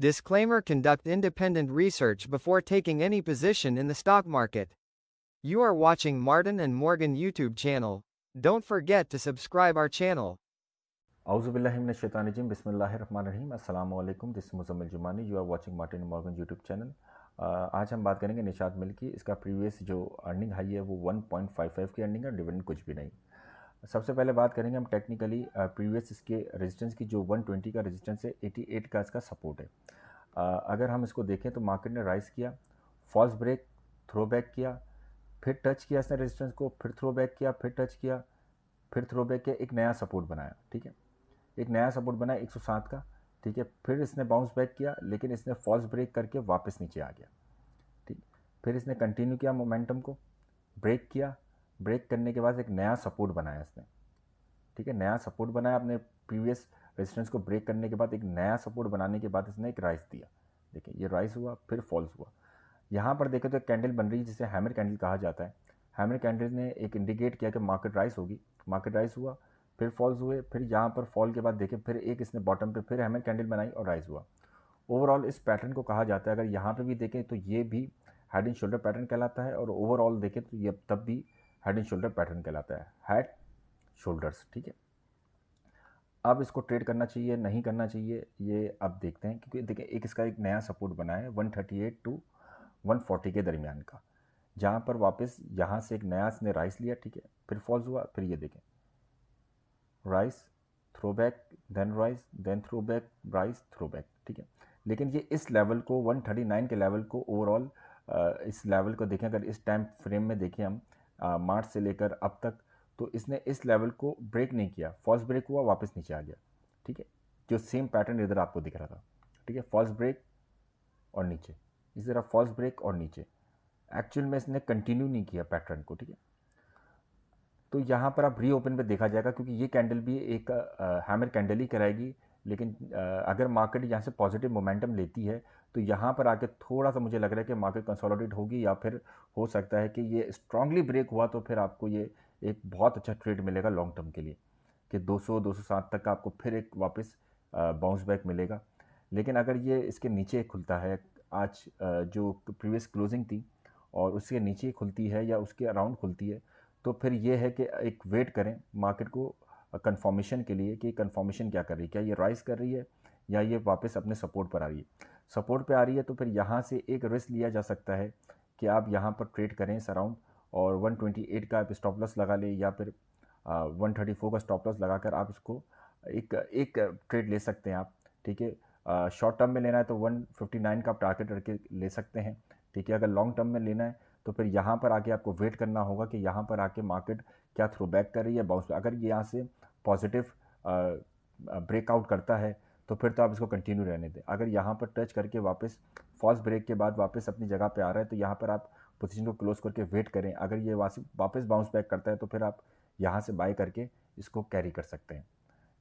Disclaimer: conduct independent research before taking any position in the stock market. You are watching Martin and Morgan YouTube channel. Don't forget to subscribe our channel. Auzubillahiminash-shaytanir-rajim. Bismillahir-rahmanir-rahim. Assalamualaikum. This is Muzammil Jumani. You are watching Martin and Morgan YouTube channel. आज हम बात करेंगे निशात मिल की। इसका previous जो earning high है वो 1.55 की अर्निंग है, डिविडेंड कुछ भी नहीं। सबसे पहले बात करेंगे हम टेक्निकली प्रीवियस इसके रेजिस्टेंस की। जो 120 का रेजिस्टेंस है, 88 का इसका सपोर्ट है। अगर हम इसको देखें तो मार्केट ने राइज़ किया, फॉल्स ब्रेक, थ्रो बैक किया, फिर टच किया इसने रेजिस्टेंस को, फिर थ्रो बैक किया, फिर टच किया, फिर थ्रो बैक किया, एक नया सपोर्ट बनाया। ठीक है, एक नया सपोर्ट बनाया 107 का। ठीक है, फिर इसने बाउंस बैक किया, लेकिन इसने फॉल्स ब्रेक करके वापस नीचे आ गया। ठीक, फिर इसने कंटिन्यू किया मोमेंटम को, ब्रेक किया, ब्रेक करने के बाद एक नया सपोर्ट बनाया इसने। ठीक है, नया सपोर्ट बनाया अपने प्रीवियस रेजिस्टेंस को ब्रेक करने के बाद। एक नया सपोर्ट बनाने के बाद इसने एक राइज दिया। देखिए, ये राइज हुआ, फिर फॉल्स हुआ। यहाँ पर देखें तो एक कैंडल बन रही है जिसे हैमर कैंडल कहा जाता है। हैमर कैंडल ने एक इंडिकेट किया कि मार्केट राइज होगी। मार्केट राइज हुआ, फिर फॉल्स हुए, फिर यहाँ पर फॉल के बाद देखें फिर एक इसने बॉटम पे फिर हैमर कैंडल बनाई और राइज हुआ। ओवरऑल इस पैटर्न को कहा जाता है, अगर यहाँ पे भी देखें तो ये भी हेड एंड शोल्डर पैटर्न कहलाता है, और ओवरऑल देखें तो ये तब भी हेड एंड शोल्डर पैटर्न कहलाता है, हेड शोल्डर्स। ठीक है, अब इसको ट्रेड करना चाहिए नहीं करना चाहिए ये अब देखते हैं, क्योंकि देखिए एक इसका एक नया सपोर्ट बना है 138 टू 140 के दरमियान का, जहाँ पर वापस यहाँ से एक नया इसने राइस लिया। ठीक है, फिर फॉल्स हुआ, फिर ये देखें rise, throw back, then rise, then throw back, rise, throw back. ठीक है, लेकिन ये इस लेवल को 139 के लेवल को ओवरऑल इस लेवल को देखें, अगर इस टाइम फ्रेम में देखें हम मार्च से लेकर अब तक, तो इसने इस लेवल को ब्रेक नहीं किया। फॉल्स ब्रेक हुआ, वापस नीचे आ गया। ठीक है, जो सेम पैटर्न इधर आपको दिख रहा था। ठीक है, फॉल्स ब्रेक और नीचे, इस तरह फॉल्स ब्रेक और नीचे। एक्चुअल में इसने कंटिन्यू नहीं किया पैटर्न को। ठीक है, तो यहाँ पर आप रीओपन पे देखा जाएगा, क्योंकि ये कैंडल भी एक हैमर कैंडल ही कराएगी। लेकिन अगर मार्केट यहाँ से पॉजिटिव मोमेंटम लेती है तो यहाँ पर आके थोड़ा सा मुझे लग रहा है कि मार्केट कंसोलिडेट होगी, या फिर हो सकता है कि ये स्ट्रांगली ब्रेक हुआ तो फिर आपको ये एक बहुत अच्छा ट्रेड मिलेगा लॉन्ग टर्म के लिए, कि 200-207 तक का आपको फिर एक वापस बाउंस बैक मिलेगा। लेकिन अगर ये इसके नीचे खुलता है, आज जो प्रीवियस क्लोजिंग थी और उसके नीचे खुलती है या उसके अराउंड खुलती है, तो फिर ये है कि एक वेट करें मार्केट को कंफर्मेशन के लिए कि कंफर्मेशन क्या कर रही है, क्या ये राइज कर रही है या ये वापस अपने सपोर्ट पर आ रही है। सपोर्ट पे आ रही है तो फिर यहाँ से एक रिस्क लिया जा सकता है कि आप यहाँ पर ट्रेड करें इस अराउंड, और 128 का आप स्टॉप लॉस लगा लें, या फिर 134 का स्टॉप लॉस लगाकर आप इसको एक एक ट्रेड ले सकते हैं आप। ठीक है, शॉर्ट टर्म में लेना है तो 159 का आप टारगेट रख के ले सकते हैं। ठीक है, अगर लॉन्ग टर्म में लेना है तो फिर यहाँ पर आके आपको वेट करना होगा कि यहाँ पर आके मार्केट क्या थ्रो बैक कर रही है, बाउंस। अगर ये यहाँ से पॉजिटिव ब्रेकआउट करता है तो फिर तो आप इसको कंटिन्यू रहने दें। अगर यहाँ पर टच करके वापस फॉल्स ब्रेक के बाद वापस अपनी जगह पे आ रहा है तो यहाँ पर आप पोजीशन को क्लोज करके वेट करें। अगर ये वापस बाउंस बैक करता है तो फिर आप यहाँ से बाय करके इसको कैरी कर सकते हैं।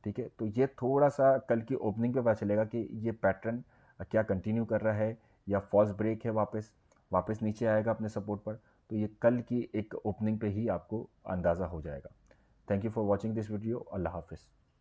ठीक है, तो ये थोड़ा सा कल की ओपनिंग पे पता चलेगा कि ये पैटर्न क्या कंटिन्यू कर रहा है या फॉल्स ब्रेक है, वापस नीचे आएगा अपने सपोर्ट पर। तो ये कल की एक ओपनिंग पे ही आपको अंदाज़ा हो जाएगा। Thank you for watching this video. अल्लाह हाफिज़।